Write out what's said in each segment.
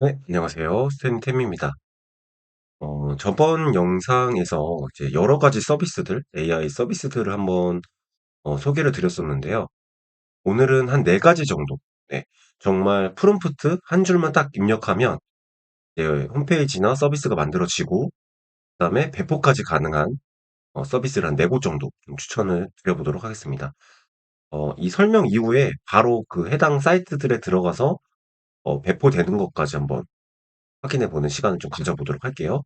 네, 안녕하세요. 스탠템입니다. 저번 영상에서 이제 여러 가지 서비스들, AI 서비스들을 한번 소개를 드렸었는데요. 오늘은 한 네 가지 정도, 네, 정말 프롬프트 한 줄만 딱 입력하면 이제 홈페이지나 서비스가 만들어지고, 그다음에 배포까지 가능한 서비스를 한 네 곳 정도 좀 추천을 드려보도록 하겠습니다. 이 설명 이후에 바로 그 해당 사이트들에 들어가서 배포되는 것까지 한번 확인해 보는 시간을 좀 가져보도록 할게요.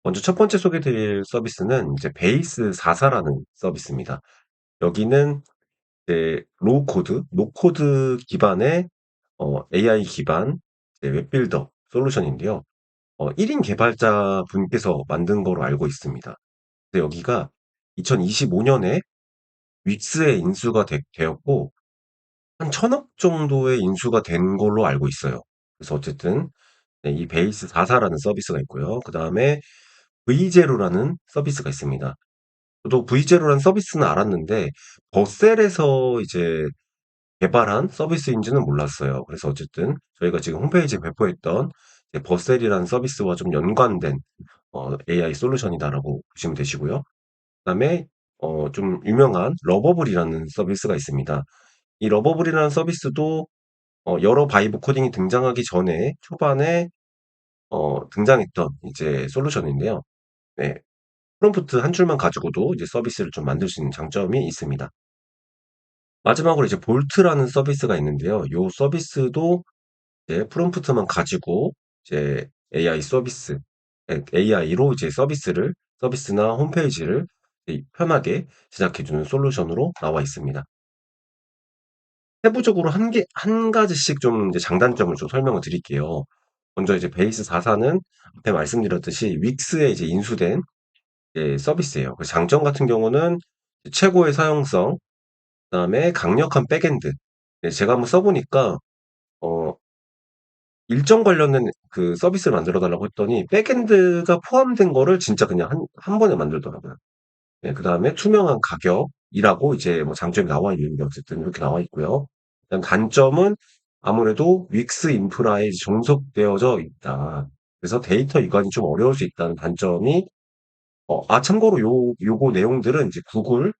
먼저 첫 번째 소개드릴 서비스는 이제 베이스 44라는 서비스입니다. 여기는 이제 로우 코드, 노 코드 기반의 AI 기반 이제 웹빌더 솔루션인데요. 1인 개발자 분께서 만든 거로 알고 있습니다. 근데 여기가 2025년에 윅스에 인수가 되었고 한 1000억 정도의 인수가 된 걸로 알고 있어요. 그래서 어쨌든 네, 이 베이스 44라는 서비스가 있고요. 그 다음에 V제로라는 서비스가 있습니다. 저도 V제로라는 서비스는 알았는데 버셀에서 이제 개발한 서비스인지는 몰랐어요. 그래서 어쨌든 저희가 지금 홈페이지에 배포했던 이제 버셀이라는 서비스와 좀 연관된 AI 솔루션이다라고 보시면 되시고요. 그다음에 좀 유명한 러버블이라는 서비스가 있습니다. 이 러버블이라는 서비스도 여러 바이브 코딩이 등장하기 전에 초반에 등장했던 이제 솔루션인데요. 네, 프롬프트 한 줄만 가지고도 이제 서비스를 좀 만들 수 있는 장점이 있습니다. 마지막으로 이제 볼트라는 서비스가 있는데요. 요 서비스도 이제 프롬프트만 가지고 이제 AI 서비스, AI로 이제 서비스나 홈페이지를 편하게 제작해주는 솔루션으로 나와 있습니다. 세부적으로 한 가지씩 좀 이제 장단점을 좀 설명을 드릴게요. 먼저 이제 베이스 44는 앞에 말씀드렸듯이 윅스에 이제 인수된 서비스예요. 그 장점 같은 경우는 최고의 사용성, 그다음에 강력한 백엔드. 네, 제가 한번 써보니까 어, 일정 관련된 그 서비스를 만들어 달라고 했더니 백엔드가 포함된 거를 진짜 그냥 한 번에 만들더라고요. 네, 그다음에 투명한 가격이라고 이제 뭐 장점이 나와 있는데 어쨌든 이렇게 나와 있고요. 그다음 단점은 아무래도 윅스 인프라에 종속되어져 있다. 그래서 데이터 이관이 좀 어려울 수 있다는 단점이 참고로 요거 내용들은 이제 구글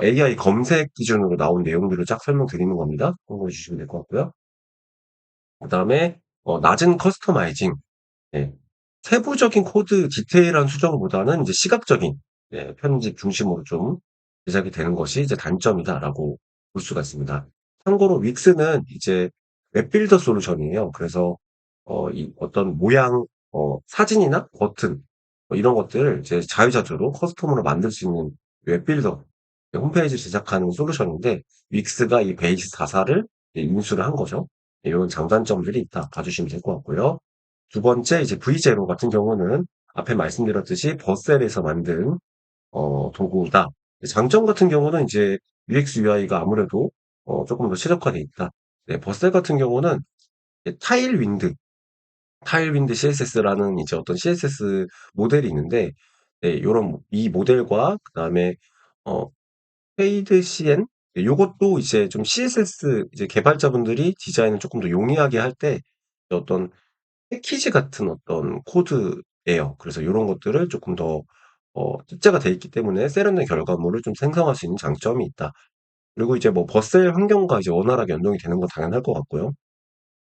AI 검색 기준으로 나온 내용들을 쫙 설명드리는 겁니다. 참고해 주시면 될 것 같고요. 그다음에 낮은 커스터마이징. 예. 세부적인 코드 디테일한 수정보다는 이제 시각적인 편집 중심으로 좀 제작이 되는 것이 이제 단점이다라고 볼 수가 있습니다. 참고로 윅스는 이제 웹빌더 솔루션이에요. 그래서 이 어떤 모양, 사진이나 버튼 이런 것들을 이제 자유자재로 커스텀으로 만들 수 있는 웹빌더 홈페이지 제작하는 솔루션인데 윅스가 이 베이스 44를 인수를 한 거죠. 이런 장단점들이 있다 봐주시면 될 것 같고요. 두 번째 이제 V제로 같은 경우는 앞에 말씀드렸듯이 버셀에서 만든 도구다. 장점 같은 경우는 이제 UX UI가 아무래도 조금 더 최적화돼 있다. 네, 버셀 같은 경우는 타일윈드 CSS라는 이제 어떤 CSS 모델이 있는데, 네, 요런 이 모델과 그다음에 어, 페이드 CN 요것도 이제 좀 CSS 이제 개발자분들이 디자인을 조금 더 용이하게 할 때 어떤 패키지 같은 어떤 코드예요. 그래서 요런 것들을 조금 더 탑재가 돼 있기 때문에 세련된 결과물을 좀 생성할 수 있는 장점이 있다. 그리고 이제 뭐 버셀 환경과 이제 원활하게 연동이 되는 건 당연할 것 같고요.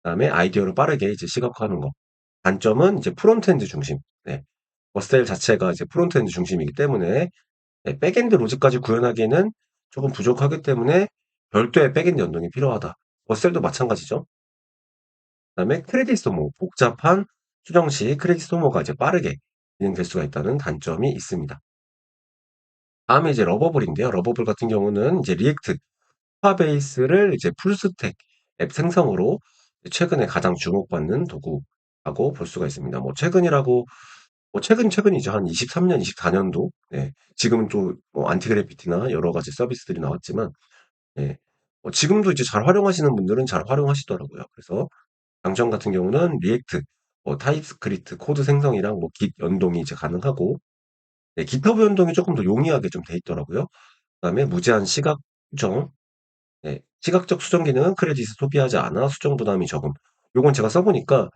그다음에 아이디어를 빠르게 이제 시각화하는 거. 단점은 이제 프론트엔드 중심. 네. 버셀 자체가 이제 프론트엔드 중심이기 때문에 네, 백엔드 로직까지 구현하기에는 조금 부족하기 때문에 별도의 백엔드 연동이 필요하다. 버셀도 마찬가지죠. 그다음에 크레딧 소모, 복잡한 수정 시 크레딧 소모가 이제 빠르게 진행될 수가 있다는 단점이 있습니다. 다음에 이제 러버블인데요. 러버블 같은 경우는 이제 리액트, 파베이스를 이제 풀스택 앱 생성으로 최근에 가장 주목받는 도구라고 볼 수가 있습니다. 뭐 최근이라고 뭐 최근이죠. 한 23년, 24년도. 네. 지금은 또뭐 안티그래피티나 여러 가지 서비스들이 나왔지만 예. 지금도 이제 잘 활용하시는 분들은 잘 활용하시더라고요. 그래서 장점 같은 경우는 리액트, 타입스크립트 코드 생성이랑 뭐 Git 연동이 이제 가능하고 네, GitHub 연동이 조금 더 용이하게 좀 돼 있더라고요. 그다음에 무제한 시각 수정, 네, 시각적 수정 기능은 크레딧을 소비하지 않아 수정 부담이 적음. 요건 제가 써보니까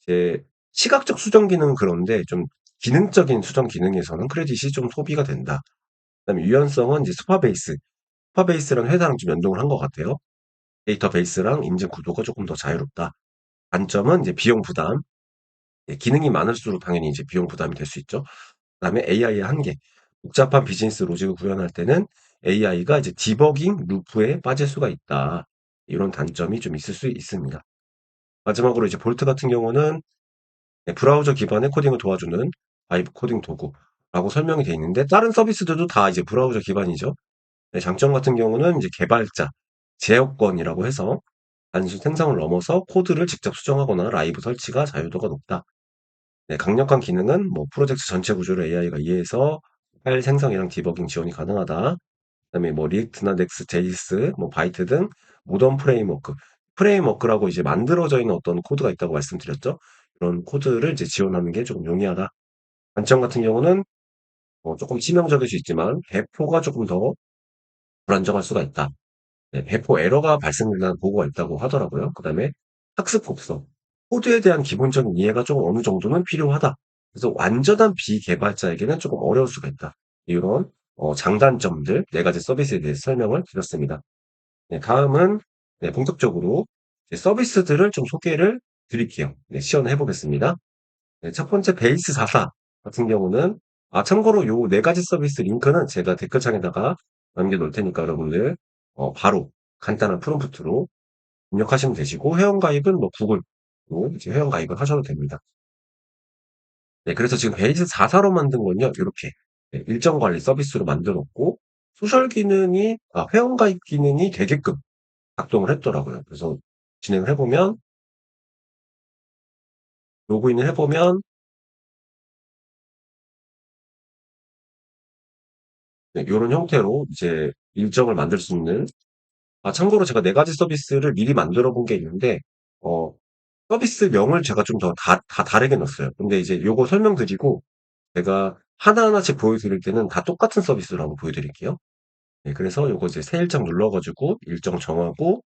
이제 시각적 수정 기능은 그런데 좀 기능적인 수정 기능에서는 크레딧이 좀 소비가 된다. 그다음에 유연성은 이제 스파베이스랑 회사랑 좀 연동을 한 것 같아요. 데이터베이스랑 인증 구도가 조금 더 자유롭다. 단점은 이제 비용 부담. 예, 기능이 많을수록 당연히 이제 비용 부담이 될 수 있죠. 그다음에 AI의 한계. 복잡한 비즈니스 로직을 구현할 때는 AI가 이제 디버깅 루프에 빠질 수가 있다. 이런 단점이 좀 있을 수 있습니다. 마지막으로 이제 볼트 같은 경우는 네, 브라우저 기반의 코딩을 도와주는 바이브 코딩 도구라고 설명이 되어 있는데 다른 서비스들도 다 이제 브라우저 기반이죠. 네, 장점 같은 경우는 이제 개발자 제어권이라고 해서 단순 생성을 넘어서 코드를 직접 수정하거나 라이브 설치가 자유도가 높다. 네, 강력한 기능은 뭐 프로젝트 전체 구조를 AI가 이해해서 파일 생성이랑 디버깅 지원이 가능하다. 그다음에 뭐 리액트나 넥스, 제이스, 뭐 바이트 등 모던 프레임워크라고 이제 만들어져 있는 어떤 코드가 있다고 말씀드렸죠. 그런 코드를 이제 지원하는 게 조금 용이하다. 단점 같은 경우는 조금 치명적일 수 있지만 배포가 조금 더 불안정할 수가 있다. 네, 배포 에러가 발생된다는 보고가 있다고 하더라고요. 그다음에 학습 곡성. 코드에 대한 기본적인 이해가 좀 어느 정도는 필요하다. 그래서 완전한 비개발자에게는 조금 어려울 수가 있다. 이런 장단점들 네 가지 서비스에 대해서 설명을 드렸습니다. 네, 다음은 네, 본격적으로 이제 서비스들을 좀 소개를 드릴게요. 네, 시연해 보겠습니다. 네, 첫 번째 베이스 44 같은 경우는 참고로 요 네 가지 서비스 링크는 제가 댓글창에다가 남겨놓을 테니까 여러분들 바로 간단한 프롬프트로 입력하시면 되시고 회원가입은 뭐 구글로 이제 회원가입을 하셔도 됩니다. 네, 그래서 지금 베이스 44로 만든 건요, 요렇게 네, 일정 관리 서비스로 만들었고 소셜 기능이 회원가입 기능이 되게끔 작동을 했더라고요. 그래서 진행을 해보면 로그인을 해보면 네, 요런 형태로 이제 일정을 만들 수 있는 참고로 제가 네 가지 서비스를 미리 만들어 본 게 있는데, 어, 서비스명을 제가 좀 다 다르게 넣었어요. 근데 이제 요거 설명드리고, 제가 하나하나씩 보여드릴 때는 다 똑같은 서비스로 한번 보여드릴게요. 네, 그래서 요거 이제 새 일정 눌러가지고, 일정 정하고,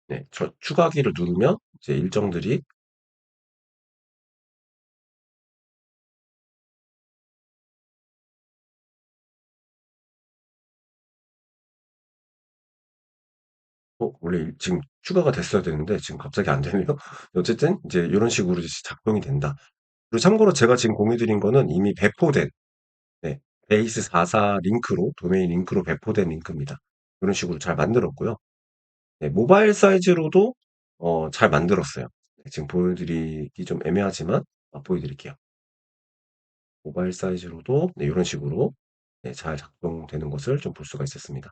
네, 추가하기를 누르면, 이제 일정들이, 원래 지금 추가가 됐어야 되는데, 지금 갑자기 안 되네요. 어쨌든, 이제 이런 식으로 이제 작동이 된다. 그리고 참고로 제가 지금 공유드린 거는 이미 배포된, 네, 베이스 44 링크로 도메인 링크로 배포된 링크입니다. 이런 식으로 잘 만들었고요. 네, 모바일 사이즈로도 잘 만들었어요. 네, 지금 보여드리기 좀 애매하지만 보여드릴게요. 모바일 사이즈로도 네, 이런 식으로 네, 잘 작동되는 것을 좀 볼 수가 있었습니다.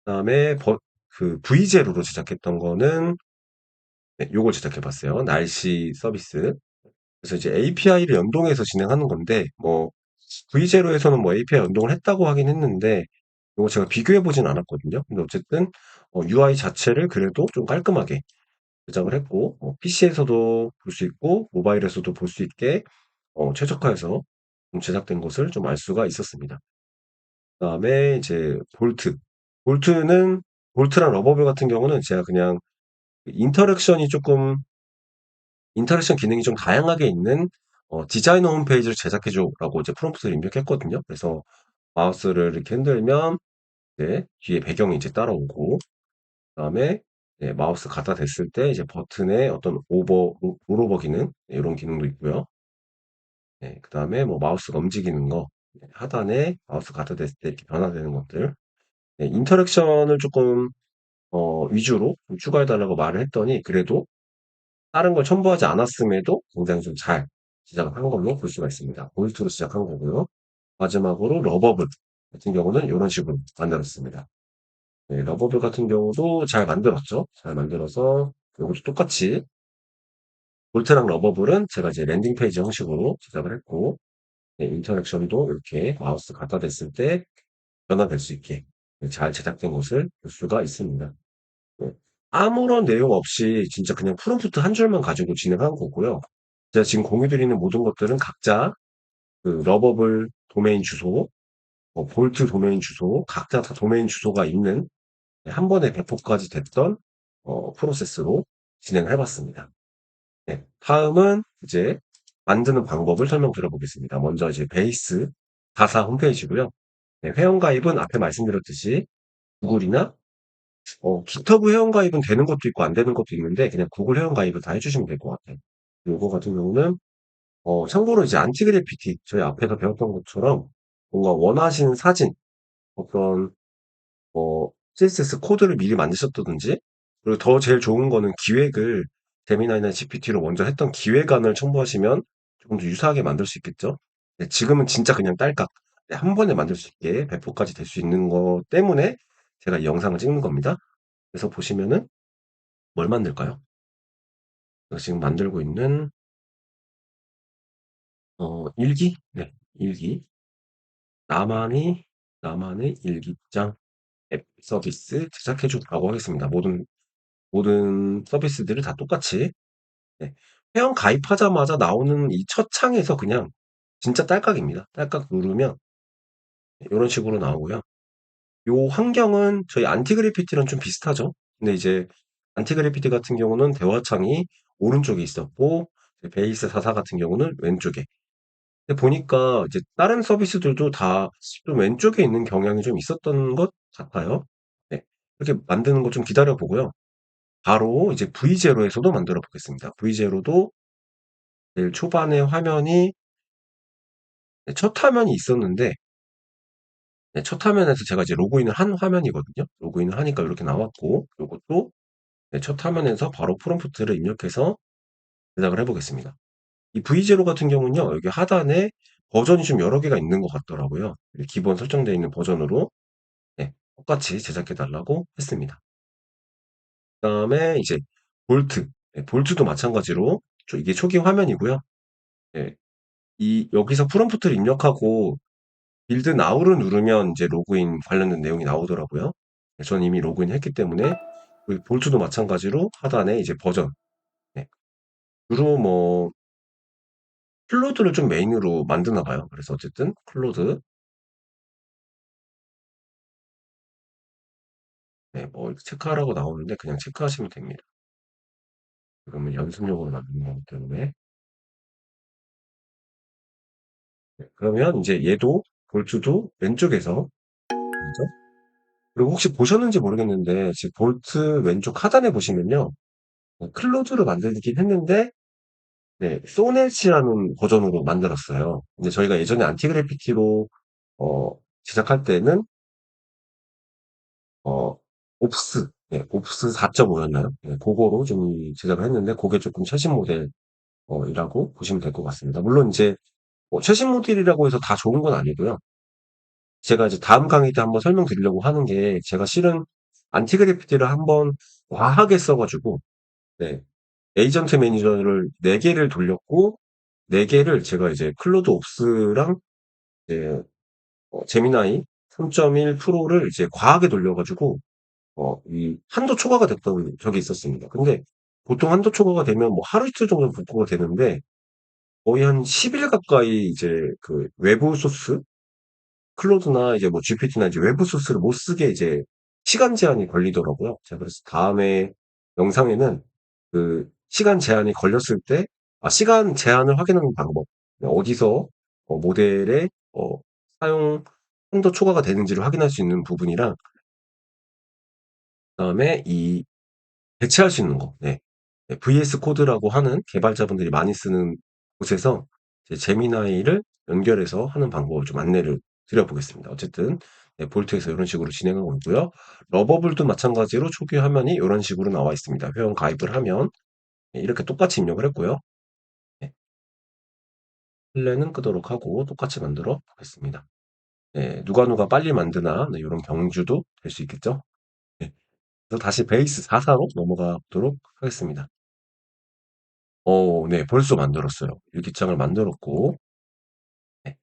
그다음에 그 V제로로 제작했던 거는 네, 요걸 제작해 봤어요. 날씨 서비스. 그래서 이제 API를 연동해서 진행하는 건데 뭐 V제로에서는 뭐 API 연동을 했다고 하긴 했는데 이거 제가 비교해 보진 않았거든요. 근데 어쨌든 UI 자체를 그래도 좀 깔끔하게 제작을 했고 PC에서도 볼 수 있고 모바일에서도 볼 수 있게 최적화해서 좀 제작된 것을 좀 알 수가 있었습니다. 그다음에 이제 볼트랑 러버블 같은 경우는 제가 그냥 인터랙션 기능이 좀 다양하게 있는 디자이너 홈페이지를 제작해 줘라고 이제 프롬프트를 입력했거든요. 그래서 마우스를 이렇게 흔들면 네, 뒤에 배경이 이제 따라오고 그다음에 네, 마우스 갖다 댔을 때 이제 버튼에 어떤 롤오버 기능 네, 이런 기능도 있고요. 네, 그다음에 뭐 마우스가 움직이는 거 네, 하단에 마우스 갖다 댔을 때 이렇게 변화되는 것들 네, 인터랙션을 조금 위주로 좀 추가해 달라고 말을 했더니 그래도 다른 걸 첨부하지 않았음에도 굉장히 좀 잘 제작을 한 걸로 볼 수가 있습니다. 볼트로 시작한 거고요. 마지막으로 러버블 같은 경우는 이런 식으로 만들었습니다. 네, 러버블 같은 경우도 잘 만들었죠. 잘 만들어서 이것도 똑같이 볼트랑 러버블은 제가 이제 랜딩 페이지 형식으로 제작을 했고 네, 인터랙션도 이렇게 마우스 갖다 댔을 때 변화될 수 있게 잘 제작된 것을 볼 수가 있습니다. 네. 아무런 내용 없이 진짜 그냥 프롬프트 한 줄만 가지고 진행한 거고요. 제가 지금 공유드리는 모든 것들은 각자 그 러버블 도메인 주소, 볼트 도메인 주소, 각자 다 도메인 주소가 있는 네, 한 번에 배포까지 됐던 프로세스로 진행을 해봤습니다. 네, 다음은 이제 만드는 방법을 설명드려 보겠습니다. 먼저 이제 베이스 44 홈페이지고요. 네, 회원가입은 앞에 말씀드렸듯이 구글이나 기터브 회원가입은 되는 것도 있고 안 되는 것도 있는데 그냥 구글 회원가입을 다 해주시면 될 것 같아요. 요거 같은 경우는 참고로 이제 안티그래피티 저희 앞에서 배웠던 것처럼 뭔가 원하시는 사진 어떤 CSS 코드를 미리 만드셨다든지 그리고 더 제일 좋은 거는 기획을 제미나이나 GPT로 먼저 했던 기획안을 첨부하시면 조금 더 유사하게 만들 수 있겠죠. 네, 지금은 진짜 그냥 딸깍 네, 한 번에 만들 수 있게 배포까지 될 수 있는 것 때문에 제가 이 영상을 찍는 겁니다. 그래서 보시면은 뭘 만들까요? 제가 지금 만들고 있는 일기? 네, 일기. 나만이 나만의 일기장 앱 서비스 제작해 주라고 하겠습니다. 모든 서비스들을 다 똑같이 네. 회원 가입하자마자 나오는 이 첫 창에서 그냥 진짜 딸깍입니다. 딸깍 누르면 이런 식으로 나오고요. 요 환경은 저희 안티그래피티랑 좀 비슷하죠. 근데 이제 안티그래피티 같은 경우는 대화창이 오른쪽에 있었고 베이스 44 같은 경우는 왼쪽에. 근데 보니까 이제 다른 서비스들도 다 좀 왼쪽에 있는 경향이 좀 있었던 것 같아요. 네. 이렇게 만드는 거 좀 기다려 보고요. 바로 이제 V0에서도 만들어 보겠습니다. V0도 제일 초반에 화면이 네, 첫 화면이 있었는데 네, 첫 화면에서 제가 이제 로그인을 한 화면이거든요. 로그인을 하니까 이렇게 나왔고 이것도 네, 첫 화면에서 바로 프롬프트를 입력해서 제작을 해보겠습니다. 이 V0 같은 경우는요. 여기 하단에 버전이 좀 여러 개가 있는 것 같더라고요. 기본 설정되어 있는 버전으로 네, 똑같이 제작해 달라고 했습니다. 그 다음에 이제 볼트 네, 볼트도 마찬가지로 이게 초기 화면이고요. 네, 여기서 프롬프트를 입력하고 빌드 나우를 누르면 이제 로그인 관련된 내용이 나오더라고요. 저는 이미 로그인 했기 때문에 볼트도 마찬가지로 하단에 이제 버전 네. 주로 뭐 클로드를 좀 메인으로 만드나 봐요. 그래서 어쨌든 클로드 네, 뭐 체크하라고 나오는데 그냥 체크하시면 됩니다. 그러면 연습용으로 만드는 거기 때문에 네, 그러면 이제 얘도 볼트도 왼쪽에서 그죠? 그리고 혹시 보셨는지 모르겠는데 지금 볼트 왼쪽 하단에 보시면요 클로드로 만들긴 했는데 네, 소넷이라는 버전으로 만들었어요. 근데 저희가 예전에 안티그래피티로 어, 제작할 때는 어, 옵스 4.5였나요? 네, 그거로 좀 제작을 했는데 그게 조금 최신 모델이라고 보시면 될 것 같습니다. 물론 이제 최신 모델이라고 해서 다 좋은 건 아니고요. 제가 이제 다음 강의 때 한번 설명드리려고 하는 게 제가 실은 안티그래피티를 한번 과하게 써가지고 네, 에이전트 매니저를 4개를 돌렸고 4개를 제가 이제 클로드 옵스랑 이제 제미나이 3.1 프로를 이제 과하게 돌려가지고 이 한도 초과가 됐던 적이 있었습니다. 근데 보통 한도 초과가 되면 뭐 하루 이틀 정도 복구가 되는데 거의 한 10일 가까이 이제 그 외부 소스 클로드나 이제 뭐 GPT나 이제 외부 소스를 못 쓰게 이제 시간 제한이 걸리더라고요. 제가 그래서 다음에 영상에는 그 시간 제한이 걸렸을 때 시간 제한을 확인하는 방법 어디서 모델의 사용 한도 초과가 되는지를 확인할 수 있는 부분이랑 그다음에 이 대체할 수 있는 거. 네. 네, VS 코드라고 하는 개발자분들이 많이 쓰는 곳에서 이제 제미나이를 연결해서 하는 방법을 좀 안내를 드려보겠습니다. 어쨌든 네, 볼트에서 이런 식으로 진행하고 있고요. 러버블도 마찬가지로 초기 화면이 이런 식으로 나와 있습니다. 회원 가입을 하면 네, 이렇게 똑같이 입력을 했고요. 네, 플랜은 끄도록 하고 똑같이 만들어 보겠습니다. 네, 누가 빨리 만드나 네, 이런 경주도 될 수 있겠죠. 네, 그래서 다시 베이스 4사로 넘어가 보도록 하겠습니다. 네, 벌써 만들었어요. 일기장을 만들었고, 네.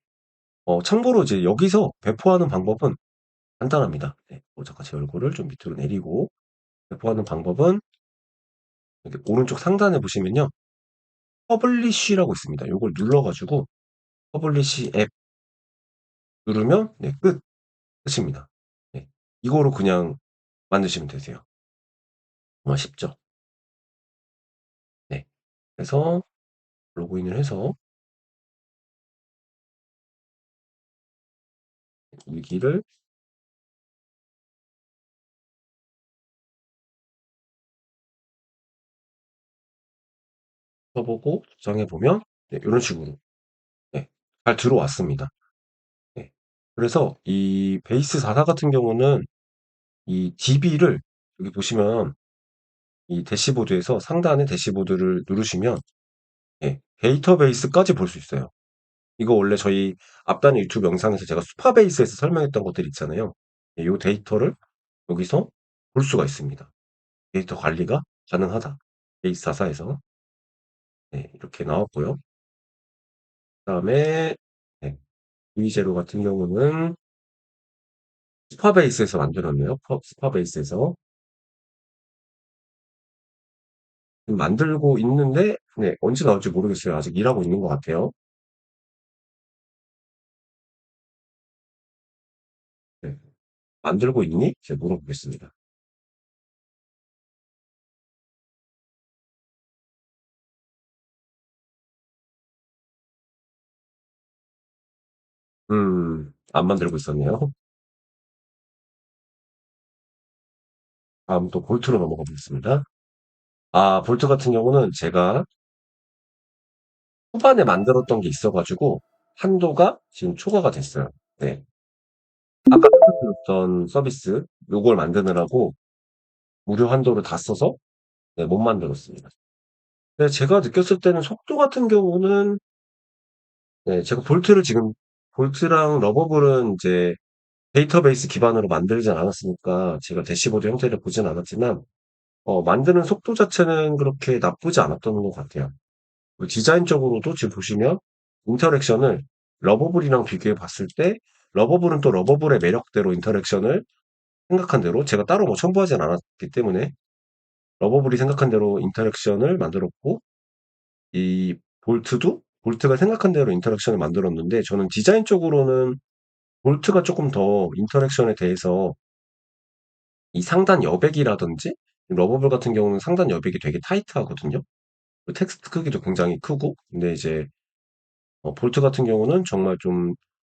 참고로 이제 여기서 배포하는 방법은 간단합니다. 네, 잠깐 제 얼굴을 좀 밑으로 내리고, 배포하는 방법은 여기 오른쪽 상단에 보시면요. 퍼블리쉬라고 있습니다. 이걸 눌러가지고, 퍼블리쉬 앱 누르면, 네, 끝입니다. 네, 이거로 그냥 만드시면 되세요. 정말 쉽죠? 네. 그래서 로그인을 해서 일기를 써보고 저장해 보면 네, 이런 식으로 네, 잘 들어왔습니다. 네. 그래서 이 베이스 44 같은 경우는 이 DB를 여기 보시면 이 대시보드에서 상단에 대시보드를 누르시면 예, 데이터베이스까지 볼 수 있어요. 이거 원래 저희 앞단의 유튜브 영상에서 제가 수파베이스에서 설명했던 것들 있잖아요. 예, 요 데이터를 여기서 볼 수가 있습니다. 데이터 관리가 가능하다. 베이스 44에서 네, 이렇게 나왔고요. 그다음에 네, V0 같은 경우는 스파베이스에서 만들었네요. 스파베이스에서 만들고 있는데 네, 언제 나올지 모르겠어요. 아직 일하고 있는 것 같아요. 네. 만들고 있니? 제가 물어보겠습니다. 안 만들고 있었네요. 다음 또 볼트로 넘어가 보겠습니다. 아, 볼트 같은 경우는 제가 후반에 만들었던 게 있어가지고 한도가 지금 초과가 됐어요. 네. 아까 말씀드렸던 서비스 요걸 만드느라고 무료 한도를 다 써서 네, 못 만들었습니다. 근데 제가 느꼈을 때는 속도 같은 경우는 네, 제가 볼트를 지금 볼트랑 러버블은 이제 데이터베이스 기반으로 만들진 않았으니까 제가 대시보드 형태를 보진 않았지만 만드는 속도 자체는 그렇게 나쁘지 않았던 것 같아요. 디자인적으로도 지금 보시면 인터랙션을 러버블이랑 비교해 봤을 때 러버블은 또 러버블의 매력대로 인터랙션을 생각한 대로 제가 따로 뭐 첨부하진 않았기 때문에 러버블이 생각한 대로 인터랙션을 만들었고 이 볼트도 볼트가 생각한 대로 인터랙션을 만들었는데 저는 디자인적으로는 볼트가 조금 더 인터랙션에 대해서 이 상단 여백이라든지 러버블 같은 경우는 상단 여백이 되게 타이트하거든요. 텍스트 크기도 굉장히 크고 근데 이제 볼트 같은 경우는 정말 좀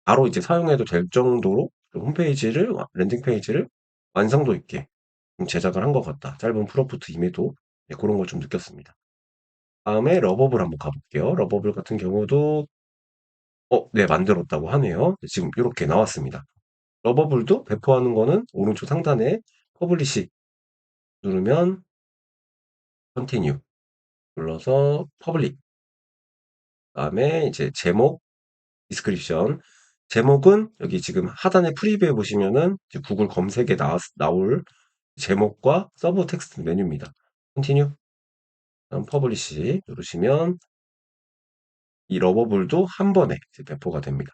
바로 이제 사용해도 될 정도로 좀 홈페이지를 랜딩 페이지를 완성도 있게 좀 제작을 한 것 같다. 짧은 프롬프트 임에도 네, 그런 걸 좀 느꼈습니다. 다음에 러버블 한번 가볼게요. 러버블 같은 경우도 네, 만들었다고 하네요. 네, 지금 이렇게 나왔습니다. 러버블도 배포하는 거는 오른쪽 상단에 퍼블리시 누르면 컨티뉴 눌러서 퍼블릭 그다음에 이제 제목 디스크립션 제목은 여기 지금 하단에 프리뷰에 보시면은 구글 검색에 나올 제목과 서브 텍스트 메뉴입니다. 컨티뉴 다음 퍼블리시 누르시면 이 러버블도 한 번에 배포가 됩니다.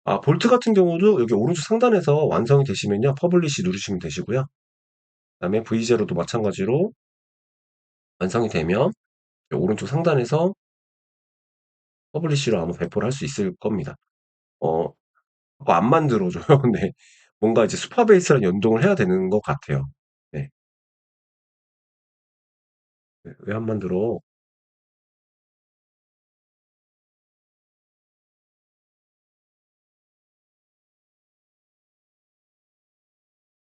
아, 볼트 같은 경우도 여기 오른쪽 상단에서 완성이 되시면요. 퍼블리시 누르시면 되시고요. 그다음에 V0도 마찬가지로 완성이 되면 오른쪽 상단에서 퍼블리시로 아마 배포를 할 수 있을 겁니다. 어, 그거 안 만들어줘요. 네. 뭔가 이제 수파베이스랑 연동을 해야 되는 것 같아요. 네. 왜 안 만들어?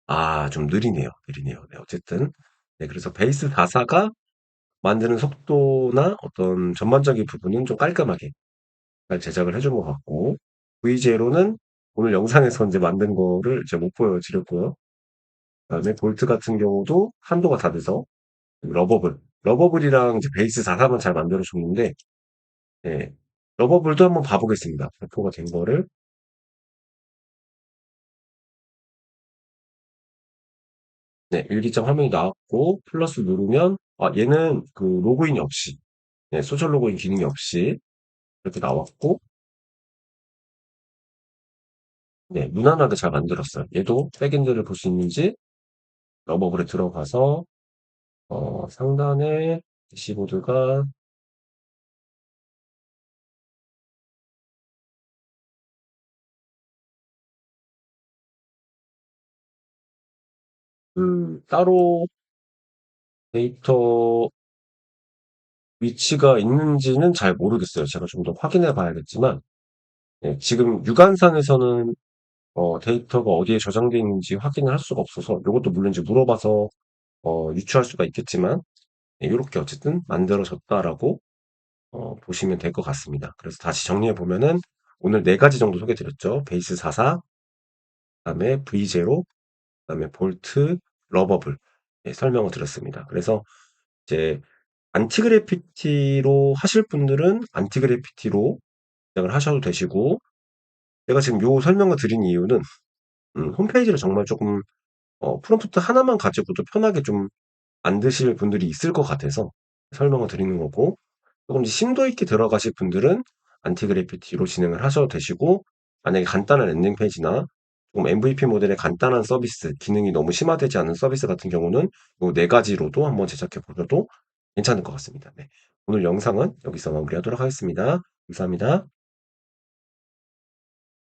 아, 좀 느리네요. 느리네요. 네, 어쨌든. 네, 그래서 베이스 44가 만드는 속도나 어떤 전반적인 부분은 좀 깔끔하게 잘 제작을 해준 것 같고, V0는 오늘 영상에서 이제 만든 거를 이제 못 보여드렸고요. 그다음에 볼트 같은 경우도 한도가 다 돼서 러버블이랑 이제 베이스 44만 잘 만들어줬는데, 네, 러버블도 한번 봐보겠습니다. 배포가 된 거를. 네, 일기장 화면이 나왔고, 플러스 누르면, 아, 얘는 그 로그인이 없이, 네, 소셜 로그인 기능이 없이 이렇게 나왔고, 네, 무난하게 잘 만들었어요. 얘도 백엔드를 볼 수 있는지 러버블에 들어가서 상단에 대시보드가 따로 데이터 위치가 있는지는 잘 모르겠어요. 제가 좀 더 확인해 봐야겠지만, 예, 지금 유관상에서는 데이터가 어디에 저장되어 있는지 확인을 할 수가 없어서 요것도 물론 이제 물어봐서 유추할 수가 있겠지만, 예, 요렇게 어쨌든 만들어졌다라고 보시면 될 것 같습니다. 그래서 다시 정리해 보면은 오늘 네 가지 정도 소개해 드렸죠. 베이스 44, 그다음에 V0, 그다음에 볼트, 러버블, 예, 설명을 드렸습니다. 그래서 이제 안티 그래피티로 하실 분들은 안티 그래피티로 시작을 하셔도 되시고, 제가 지금 요 설명을 드린 이유는 홈페이지를 정말 조금 프롬프트 하나만 가지고도 편하게 좀 만드실 분들이 있을 것 같아서 설명을 드리는 거고, 조금 이제 심도 있게 들어가실 분들은 안티 그래피티로 진행을 하셔도 되시고, 만약에 간단한 랜딩 페이지나 좀 MVP 모델의 간단한 서비스, 기능이 너무 심화되지 않은 서비스 같은 경우는 요 네 가지로도 한번 제작해 보셔도 괜찮을 것 같습니다. 네. 오늘 영상은 여기서 마무리하도록 하겠습니다. 감사합니다.